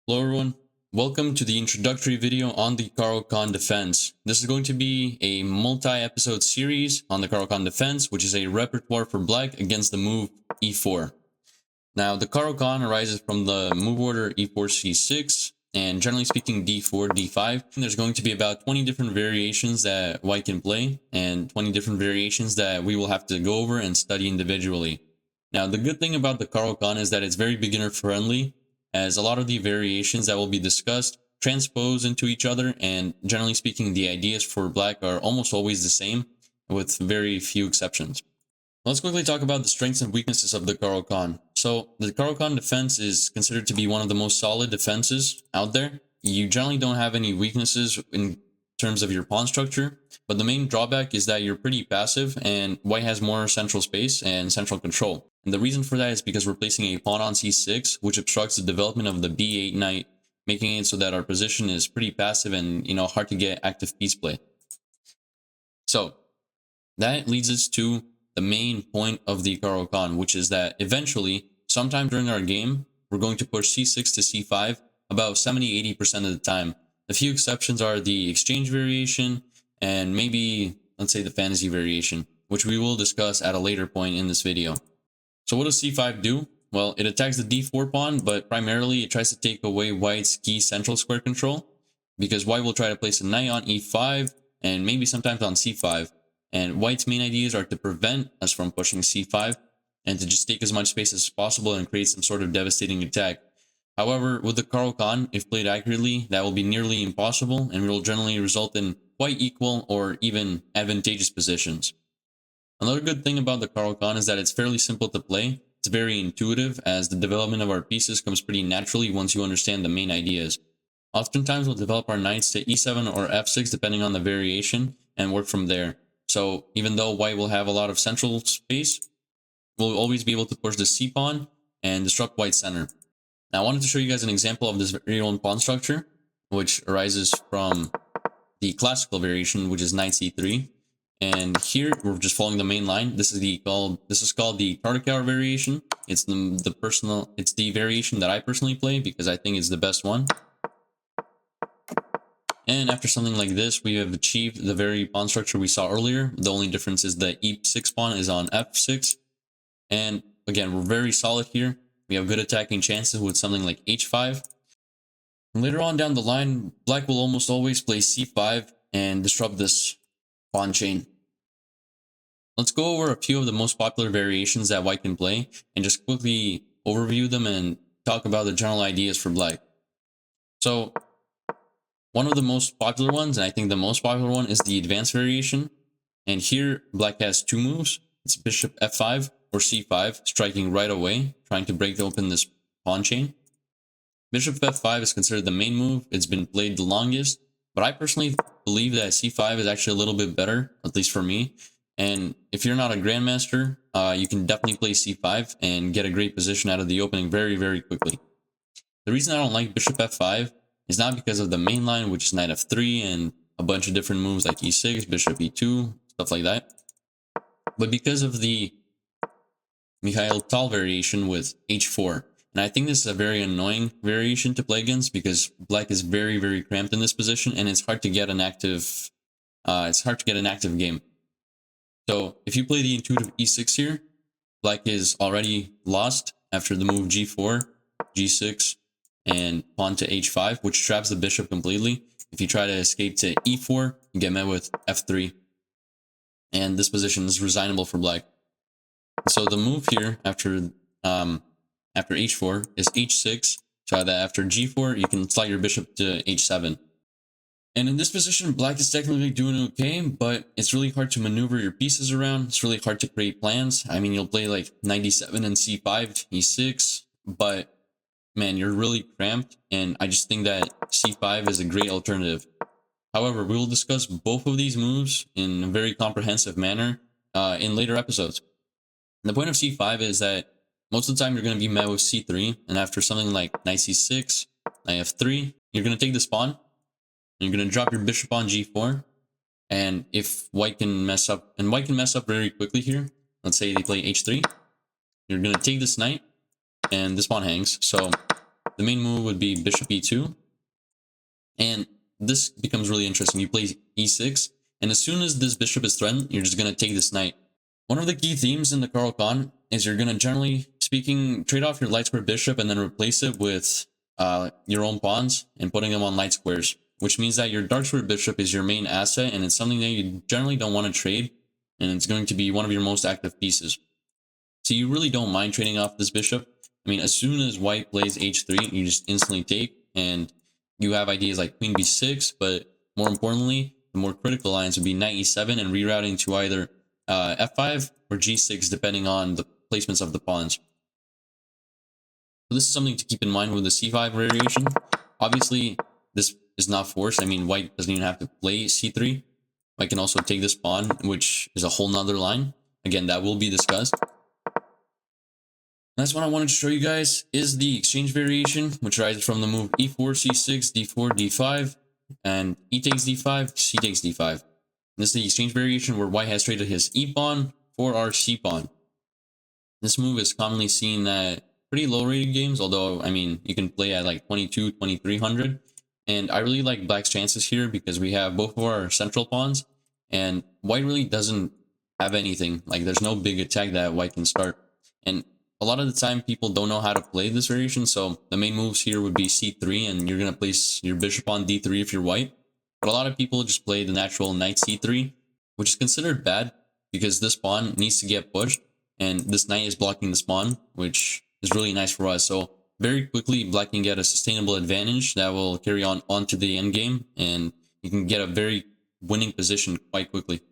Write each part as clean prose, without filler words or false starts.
Hello everyone, welcome to the introductory video on the Caro Kann defense. This is going to be a multi-episode series on the Caro Kann defense, which is a repertoire for black against the move e4. Now, the Caro Kann arises from the move order e4, c6, and generally speaking d4, d5. There's going to be about 20 different variations that white can play, and 20 different variations that we will have to go over and study individually. Now, the good thing about the Caro Kann is that it's very beginner friendly, as a lot of the variations that will be discussed transpose into each other, and generally speaking, the ideas for black are almost always the same, with very few exceptions. Let's quickly talk about the strengths and weaknesses of the Caro Kann. So, the Caro Kann defense is considered to be one of the most solid defenses out there. You generally don't have any weaknesses in terms of your pawn structure, but the main drawback is that you're pretty passive and white has more central space and central control. And the reason for that is because we're placing a pawn on c6, which obstructs the development of the b8 knight, making it so that our position is pretty passive and, hard to get active piece play. So, that leads us to the main point of the Caro Kann, which is that eventually, sometime during our game, we're going to push c6 to c5 about 70-80% of the time. A few exceptions are the exchange variation and maybe, let's say, the fantasy variation, which we will discuss at a later point in this video. So what does c5 do? Well, it attacks the d4 pawn, but primarily it tries to take away white's key central square control, because white will try to place a knight on e5 and maybe sometimes on c5. And white's main ideas are to prevent us from pushing c5 and to just take as much space as possible and create some sort of devastating attack. However, with the Caro Kann, if played accurately, that will be nearly impossible and will generally result in quite equal or even advantageous positions. Another good thing about the Caro Kann is that it's fairly simple to play. It's very intuitive, as the development of our pieces comes pretty naturally once you understand the main ideas. Oftentimes we'll develop our knights to e7 or f6 depending on the variation and work from there. So even though white will have a lot of central space, we'll always be able to push the c pawn and disrupt white's center. Now I wanted to show you guys an example of this very own pawn structure, which arises from the classical variation, which is knight c3. And here we're just following the main line. This is called the Tartakower variation. It's the variation that I personally play because I think it's the best one. And after something like this, we have achieved the very pawn structure we saw earlier. The only difference is the e6 pawn is on f6. And again, we're very solid here. We have good attacking chances with something like h5. And later on down the line, black will almost always play c5 and disrupt this pawn chain. Let's go over a few of the most popular variations that white can play and just quickly overview them and talk about the general ideas for black. So, one of the most popular ones, and I think the most popular one, is the advanced variation. And here, black has two moves. It's bishop f5 or c5, striking right away, trying to break open this pawn chain. Bishop f5 is considered the main move. It's been played the longest, but I personally believe that c5 is actually a little bit better, at least for me. And if you're not a grandmaster, you can definitely play c5 and get a great position out of the opening very, very quickly. The reason I don't like bishop f5 is not because of the main line, which is knight f3 and a bunch of different moves like e6, bishop e2, stuff like that, but because of the Mikhail Tal variation with h4. And I think this is a very annoying variation to play against because black is very, very cramped in this position, and it's hard to get an active game. So if you play the intuitive e6 here, black is already lost after the move g4, g6, and pawn to h5, which traps the bishop completely. If you try to escape to e4, you get met with f3. And this position is resignable for black. So the move here after h4 is h6, so that after g4, you can slide your bishop to h7. And in this position, black is technically doing okay, but it's really hard to maneuver your pieces around. It's really hard to create plans. I mean, you'll play like knight d7 and c5, e6, but man, you're really cramped, and I just think that c5 is a great alternative. However, we will discuss both of these moves in a very comprehensive manner in later episodes. And the point of c5 is that most of the time you're going to be met with c3, and after something like knight c6, knight f3, you're going to take this pawn, and you're going to drop your bishop on g4, and if white can mess up, and white can mess up very quickly here, let's say they play h3, you're going to take this knight, and this pawn hangs, so the main move would be bishop e2. And this becomes really interesting. You play e6, and as soon as this bishop is threatened, you're just going to take this knight. One of the key themes in the Caro Kann is you're going to, generally speaking, trade off your light square bishop and then replace it with your own pawns and putting them on light squares, which means that your dark square bishop is your main asset, and it's something that you generally don't want to trade, and it's going to be one of your most active pieces. So you really don't mind trading off this bishop. I mean, as soon as white plays h3, you just instantly take, and you have ideas like queen b6, but more importantly, the more critical lines would be knight e7 and rerouting to either f5 or g6, depending on the placements of the pawns. So this is something to keep in mind with the c5 variation. Obviously, this is not forced. I mean, white doesn't even have to play c3. White can also take this pawn, which is a whole nother line. Again, that will be discussed. That's what I wanted to show you guys is the exchange variation, which arises from the move e4, c6, d4, d5, and e takes d5, c takes d5. This is the exchange variation where white has traded his e pawn for our c pawn. This move is commonly seen at pretty low rated games, although, I mean, you can play at like 22, 2300. And I really like black's chances here because we have both of our central pawns, and white really doesn't have anything. Like, there's no big attack that white can start. And a lot of the time, people don't know how to play this variation, so the main moves here would be c3, and you're going to place your bishop on d3 if you're white. But a lot of people just play the natural knight c3, which is considered bad because this pawn needs to get pushed, and this knight is blocking this pawn, which is really nice for us. So very quickly, black can get a sustainable advantage that will carry on onto the endgame, and you can get a very winning position quite quickly.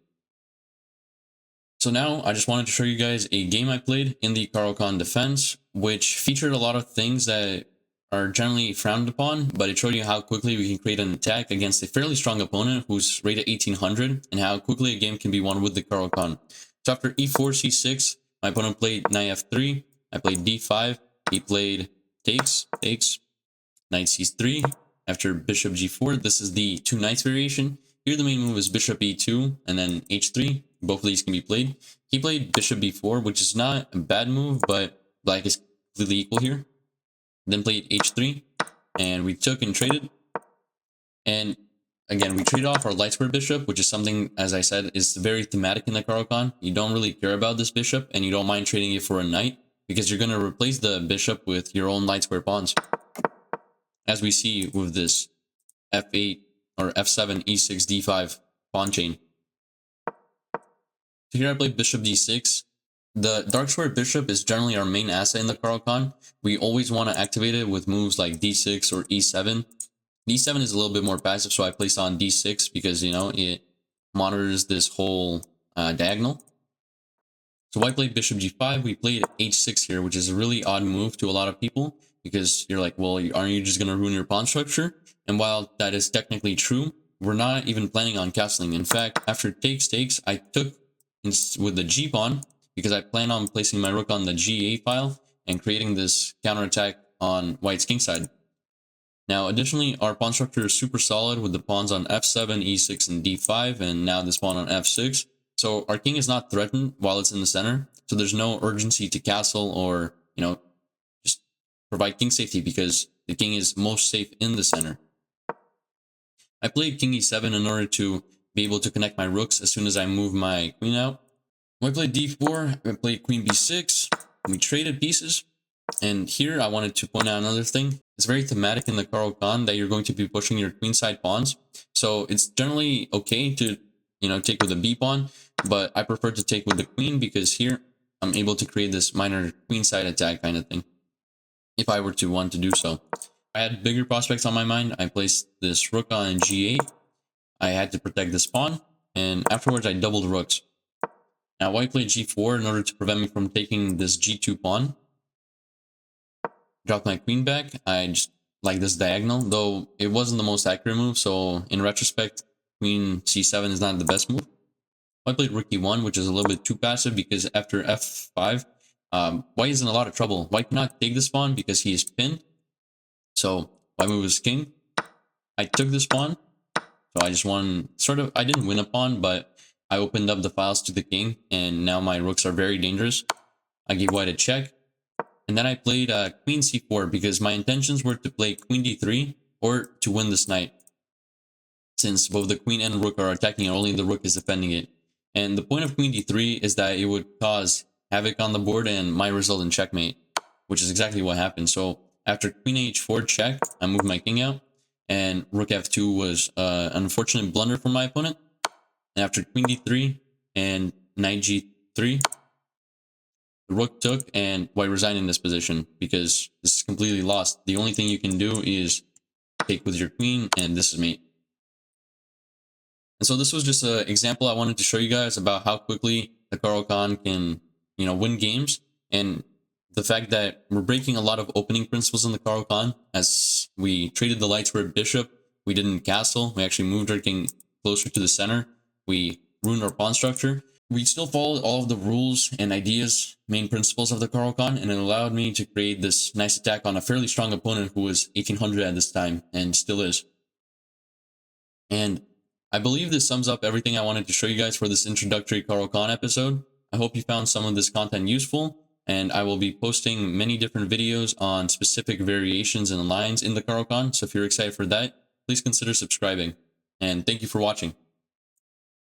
So now I just wanted to show you guys a game I played in the Caro Kann defense, which featured a lot of things that are generally frowned upon, but it showed you how quickly we can create an attack against a fairly strong opponent who's rated 1800, and how quickly a game can be won with the Caro Kann. So after e4, c6, my opponent played knight f3, I played d5, he played takes, knight c3, after bishop g4, this is the two knights variation. Here the main move is bishop e2 and then h3. Both of these can be played. He played bishop b4, which is not a bad move, but black is completely equal here. Then played h3, and we took and traded. And again, we trade off our light square bishop, which is something, as I said, is very thematic in the Caro Kann. You don't really care about this bishop, and you don't mind trading it for a knight, because you're going to replace the bishop with your own light square pawns. As we see with this f8 or f7, e6, d5 pawn chain. So here I played bishop d6. The dark square bishop is generally our main asset in the Caro Kann. We always want to activate it with moves like d6 or e7. d7 is a little bit more passive, so I placed on d6 because, you know, it monitors this whole diagonal. So white played bishop g5. We played h6 here, which is a really odd move to a lot of people because you're like, well, aren't you just going to ruin your pawn structure? And while that is technically true, we're not even planning on castling. In fact, after takes, I took with the g pawn because I plan on placing my rook on the g8 file and creating this counterattack on white's kingside. Now, additionally, our pawn structure is super solid with the pawns on f7, e6, and d5, and now this pawn on f6. So our king is not threatened while it's in the center, so there's no urgency to castle or, you know, just provide king safety because the king is most safe in the center. I played king e7 in order to be able to connect my rooks as soon as I move my queen out. When I played d4, I played queen b6, and we traded pieces. And here I wanted to point out another thing. It's very thematic in the Caro Kann that you're going to be pushing your queenside pawns. So it's generally okay to, you know, take with the b pawn, but I prefer to take with the queen because here I'm able to create this minor queenside attack kind of thing, if I were to want to do so. I had bigger prospects on my mind. I placed this rook on g8. I had to protect this pawn, and afterwards I doubled rooks. Now white played g4 in order to prevent me from taking this g2 pawn. Dropped my queen back. I just like this diagonal, though it wasn't the most accurate move, so in retrospect, queen c7 is not the best move. White played rook e1, which is a little bit too passive because after f5, white is in a lot of trouble. White cannot take this pawn because he is pinned. So white moves king. I took this pawn. So I just won, I didn't win a pawn, but I opened up the files to the king, and now my rooks are very dangerous. I gave white a check, And then I played queen c4 because my intentions were to play queen d3 or to win this knight, since both the queen and rook are attacking and only the rook is defending it. And the point of queen d3 is that it would cause havoc on the board and might result in checkmate, which is exactly what happened. So after queen h4 check, I moved my king out, and rook f2 was an unfortunate blunder for my opponent. And after queen d3 and knight g3, the rook took, and white resigned in this position because this is completely lost. The only thing you can do is take with your queen, and this is mate. And so this was just an example I wanted to show you guys about how quickly the Caro Kann can, win games, and the fact that we're breaking a lot of opening principles in the Caro Kann. As we traded the lights for a bishop, we didn't castle. We actually moved our king closer to the center. We ruined our pawn structure. We still followed all of the rules and ideas, main principles of the Caro Kann, and it allowed me to create this nice attack on a fairly strong opponent who was 1800 at this time and still is. And I believe this sums up everything I wanted to show you guys for this introductory Caro Kann episode. I hope you found some of this content useful, and I will be posting many different videos on specific variations and lines in the Caro Kann. So if you're excited for that, please consider subscribing. And thank you for watching.